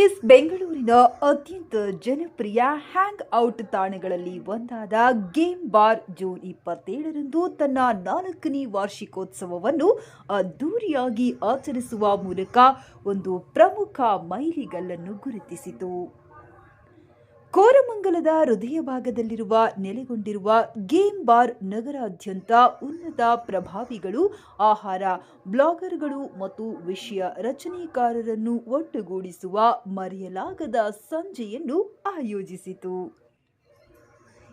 S ಬೆಂಗಳೂರಿನ ಅತ್ಯಂತ ಜನಪ್ರಿಯ ಹ್ಯಾಂಗ್ ಔಟ್ ತಾಣಗಳಲ್ಲಿ ಒಂದಾದ ಗೇಮ್ ಬಾರ್ ಜೂನ್ 27ರಂದು ತನ್ನ 4ನೇ ವಾರ್ಷಿಕೋತ್ಸವವನ್ನು ಅದ್ದೂರಿಯಾಗಿ ಆಚರಿಸುವ ಮೂಲಕ ಒಂದು ಪ್ರಮುಖ ಮೈಲಿಗಲ್ಲನ್ನು ಗುರುತಿಸಿತು. ಕೋರಮಂಗಲದ ಹೃದಯ ಭಾಗದಲ್ಲಿರುವ ನೆಲೆಗೊಂಡಿರುವ ಗೇಮ್ ಬಾರ್ ನಗರಾದ್ಯಂತ ಉನ್ನತ ಪ್ರಭಾವಿಗಳು, ಆಹಾರ ಬ್ಲಾಗರ್ಗಳು ಮತ್ತು ವಿಷಯ ರಚನೆಕಾರರನ್ನು ಒಟ್ಟುಗೂಡಿಸುವ ಮರೆಯಲಾಗದ ಸಂಜೆಯನ್ನು ಆಯೋಜಿಸಿತು.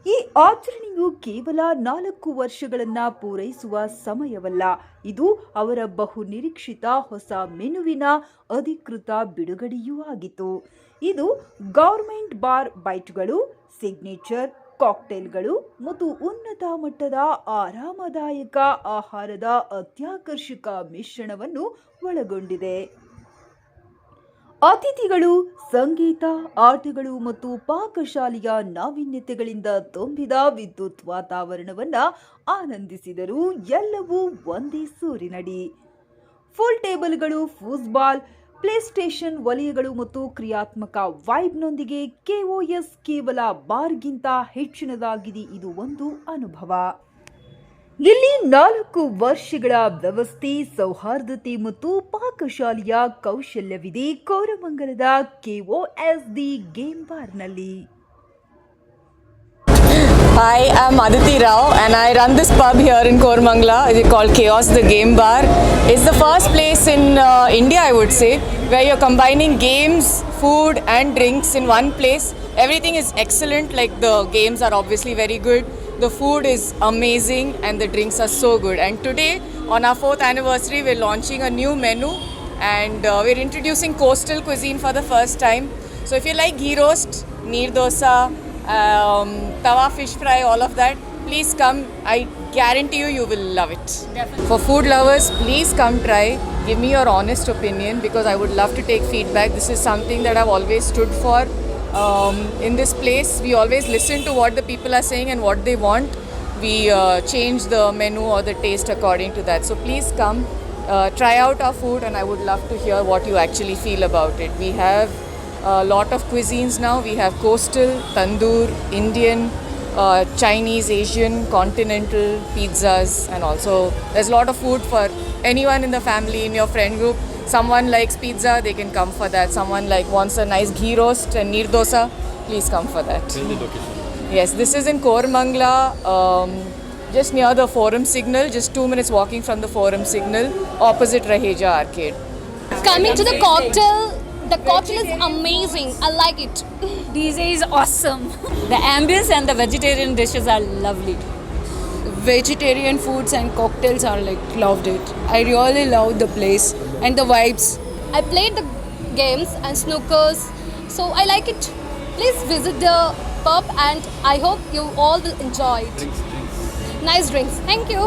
ಈ ಆಚರಣೆಯು ಕೇವಲ 4 ವರ್ಷಗಳನ್ನು ಪೂರೈಸುವ ಸಮಯವಲ್ಲ, ಇದು ಅವರ ಬಹುನಿರೀಕ್ಷಿತ ಹೊಸ ಮೆನುವಿನ ಅಧಿಕೃತ ಬಿಡುಗಡೆಯೂ ಆಗಿತ್ತು. ಇದು ಗೌರ್ಮೆಂಟ್ ಬಾರ್ ಬೈಟ್ಗಳು, ಸಿಗ್ನೇಚರ್ ಕಾಕ್ಟೇಲ್ಗಳು ಮತ್ತು ಉನ್ನತ ಮಟ್ಟದ ಆರಾಮದಾಯಕ ಆಹಾರದ ಅತ್ಯಾಕರ್ಷಕ ಮಿಶ್ರಣವನ್ನು ಒಳಗೊಂಡಿದೆ. ಅತಿಥಿಗಳು ಸಂಗೀತ, ಆಟಗಳು ಮತ್ತು ಪಾಕಶಾಲೆಯ ನಾವೀನ್ಯತೆಗಳಿಂದ ತುಂಬಿದ ವಿದ್ಯುತ್ ವಾತಾವರಣವನ್ನು ಆನಂದಿಸಿದರು. ಎಲ್ಲವೂ ಒಂದೇ ಸೂರಿನಡಿ. ಫುಲ್ ಟೇಬಲ್ಗಳು, ಫೂಸ್ಬಾಲ್, ಪ್ಲೇಸ್ಟೇಷನ್ ವಲಯಗಳು ಮತ್ತು ಕ್ರಿಯಾತ್ಮಕ ವೈಬ್ನೊಂದಿಗೆ ಕೆಒಎಸ್ ಕೇವಲ ಬಾರ್ಗಿಂತ ಹೆಚ್ಚಿನದಾಗಿದೆ. ಇದು ಒಂದು ಅನುಭವ. ಇಲ್ಲಿ 4 ವರ್ಷಗಳ ವ್ಯವಸ್ಥೆ, ಸೌಹಾರ್ದತೆ ಮತ್ತು ಪಾಕಶಾಲೆಯ ಕೌಶಲ್ಯವಿದೆ. ಕೋರಮಂಗಲದ ಕೆಒಎಸ್ಡಿ ಗೇಮ್ ಬಾರ್ನಲ್ಲಿ. Hi, I'm Aditi Rao and I run this pub here in Koramangala. It's called Chaos the Game Bar. It's the first place in India, I would say, where you're combining games, food and drinks in one place. Everything is excellent, like the games are obviously very good. The food is amazing and the drinks are so good. And today, on our 4th anniversary, we're launching a new menu and we're introducing coastal cuisine for the first time. So if you like ghee roast, neer dosa, tawa fish fry, all of that, please come. I guarantee you will love it. Definitely. For food lovers, please come try. Give me your honest opinion because I would love to take feedback. This is something that I've always stood for. In this place, we always listen to what the people are saying and what they want. We change the menu or the taste according to that. So please come, try out our food, and I would love to hear what you actually feel about it. We have a lot of cuisines now. We have coastal, tandoor, Indian, Chinese, Asian, continental, pizzas, and also there's a lot of food for anyone in the family, in your friend group. Someone likes pizza, they can come for that. Someone wants a nice ghee roast and neer dosa, please come for that. Tell the location. Yes, this is in Koramangala, just near the Forum Signal, just 2 minutes walking from the Forum Signal, opposite Raheja Arcade. Coming to the cocktail is amazing. I like it. DJ is awesome. The ambience and the vegetarian dishes are lovely. Vegetarian foods and cocktails are loved it. I really love the place and the vibes. I played the games and snookers, so I like it. Please visit the pub and I hope you all will enjoy it. Nice drinks. Thank you.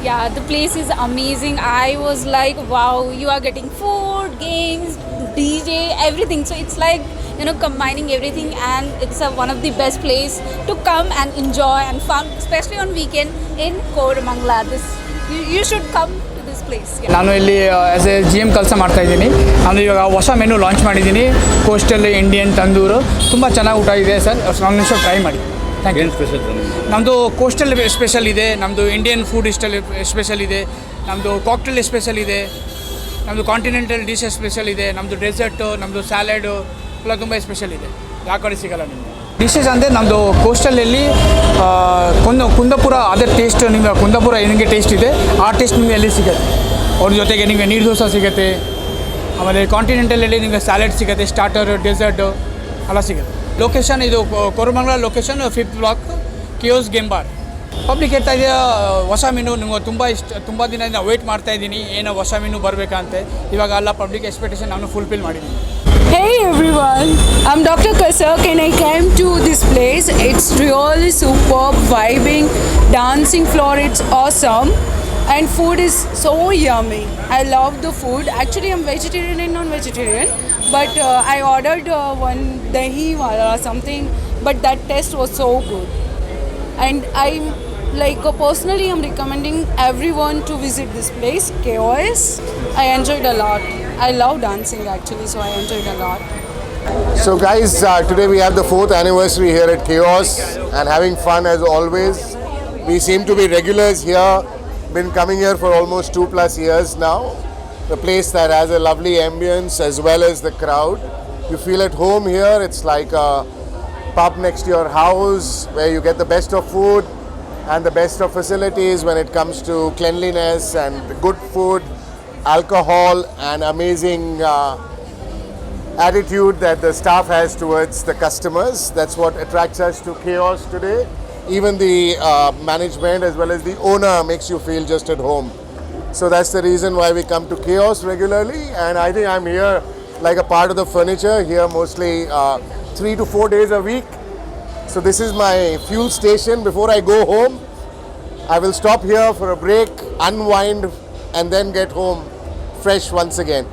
Yeah, the place is amazing. I was like, wow, you are getting food, games, DJ, everything. So it's like, combining everything, and it's one of the best place to come and enjoy and fun, especially on weekend in Koramangala. You should come to this place. Yeah. ನಾನು ಇಲ್ಲಿ as A GM ಕೆಲಸ ಮಾಡ್ತಾ ಇದ್ದೀನಿ. ನಾನು ಇವಾಗ ಹೊಸ menu launch ಮಾಡಿದ್ದೀನಿ. Coastal, Indian, tandoor ತುಂಬ ಚೆನ್ನಾಗಿ ಊಟ ಇದೆ ಸರ್. ಒಂದು ನಿಮಿಷ ಟ್ರೈ ಮಾಡಿ. Thank you. ನಮ್ಮದು ಕೋಸ್ಟಲ್ ಸ್ಪೆಷಲ್ ಇದೆ, ನಮ್ಮದು ಇಂಡಿಯನ್ ಫುಡ್ ಸ್ಪೆಷಲ್ ಇದೆ, ನಮ್ಮದು ಕಾಕ್ಟೇಲ್ ಸ್ಪೆಷಲ್ ಇದೆ, ನಮ್ಮದು ಕಾಂಟಿನೆಂಟಲ್ ಡಿಶ್ ಸ್ಪೆಷಲ್ ಇದೆ, ನಮ್ಮದು ಡೆಸರ್ಟು, ನಮ್ಮದು ಸ್ಯಾಲಡು ಎಲ್ಲ ತುಂಬ ಸ್ಪೆಷಲ್ ಇದೆ. ಯಾವ ಕಡೆ ಸಿಗಲ್ಲ ನಿಮಗೆ ಡಿಶಸ್ ಅಂದರೆ ನಮ್ಮದು ಕೋಸ್ಟಲಲ್ಲಿ ಕುಂದಾಪುರ ಅದೇ ಟೇಸ್ಟ್, ನಿಮಗೆ ಕುಂದಾಪುರ ಹೆಂಗೆ ಟೇಸ್ಟ್ ಇದೆ ಆ ಟೇಸ್ಟ್ ನಿಮಗೆ ಎಲ್ಲಿ ಸಿಗುತ್ತೆ. ಅವ್ರ ಜೊತೆಗೆ ನಿಮಗೆ ನೀರು ದೋಸೆ ಸಿಗುತ್ತೆ, ಆಮೇಲೆ ಕಾಂಟಿನೆಂಟಲಲ್ಲಿ ನಿಮಗೆ ಸ್ಯಾಲಡ್ ಸಿಗುತ್ತೆ, ಸ್ಟಾರ್ಟರ್, ಡೆಸರ್ಟು ಎಲ್ಲ ಸಿಗುತ್ತೆ. ಲೊಕೇಶನ್ ಇದು ಕೋರಮಂಗಲ ಲೊಕೇಶನ್ 5th ಬ್ಲಾಕ್, ಕಿಯೋಸ್ ಗೇಮ್ ಬಾರ್. ಪಬ್ಲಿಕ್ ಹೇಳ್ತಾ ಇದೆಯಾ ಹೊಸ ಮೆನು ನಿಮಗೆ ತುಂಬ ದಿನದಿಂದ ವೆಯ್ಟ್ ಮಾಡ್ತಾ ಇದ್ದೀನಿ, ಏನೋ ಹೊಸ ಮೆನು ಬರಬೇಕಂತೆ. ಇವಾಗ ಎಲ್ಲ ಪಬ್ಲಿಕ್ ಎಕ್ಸ್ಪೆಕ್ಟೇಷನ್ ನಾನು ಫುಲ್ಫಿಲ್ ಮಾಡಿದ್ದೀನಿ. Hey everyone, I'm Dr. Kasak and I came to this place. It's really superb, vibing, dancing floor, it's awesome. And food is so yummy. I love the food. Actually, I'm vegetarian and non-vegetarian, but I ordered one dahi wala something, but that taste was so good. And personally, I'm recommending everyone to visit this place, KOS. I enjoyed a lot. I love dancing actually, so I enjoyed a lot. So guys, today we have the 4th anniversary here at Chaos and having fun as always. We seem to be regulars here, been coming here for almost 2+ years now. The place that has a lovely ambience as well as the crowd. You feel at home here, it's like a pub next to your house where you get the best of food and the best of facilities when it comes to cleanliness and good food, alcohol and amazing attitude that the staff has towards the customers. That's what attracts us to Chaos today. Even the management as well as the owner makes you feel just at home. So that's the reason why we come to Chaos regularly, and I think I'm here like a part of the furniture here mostly 3 to 4 days a week. So this is my fuel station. Before I go home, I will stop here for a break, unwind and then get home fresh once again.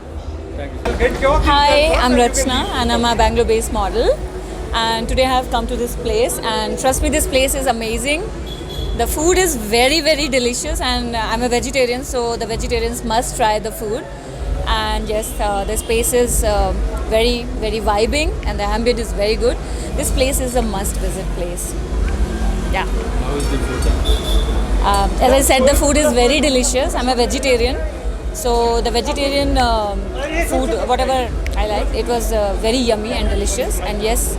Hi, I'm Rachna and I'm a Bangalore-based model. And today I have come to this place, and trust me, this place is amazing. The food is very, very delicious, and I'm a vegetarian, so the vegetarians must try the food. And yes, the space is very, very vibing, and the ambient is very good. This place is a must-visit place. Yeah. How is the food? As I said, the food is very delicious. I'm a vegetarian. So the vegetarian food, whatever I like, it was very yummy and delicious. And yes,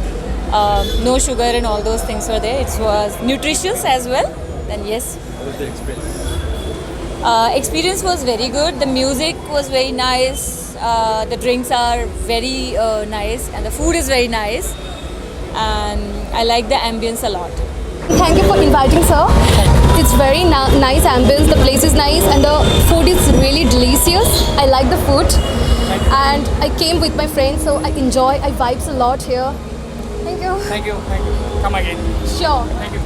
no sugar and all those things were there. It was nutritious as well. Then yes. How was the experience? Experience was very good. The music was very nice. The drinks are very nice, and the food is very nice. And I like the ambience a lot. Thank you for inviting, sir. It's very nice ambience, the place is nice and the food is really delicious. I like the food and I came with my friends, so I vibes a lot here. Thank you. Thank you. Come again. Sure. Thank you.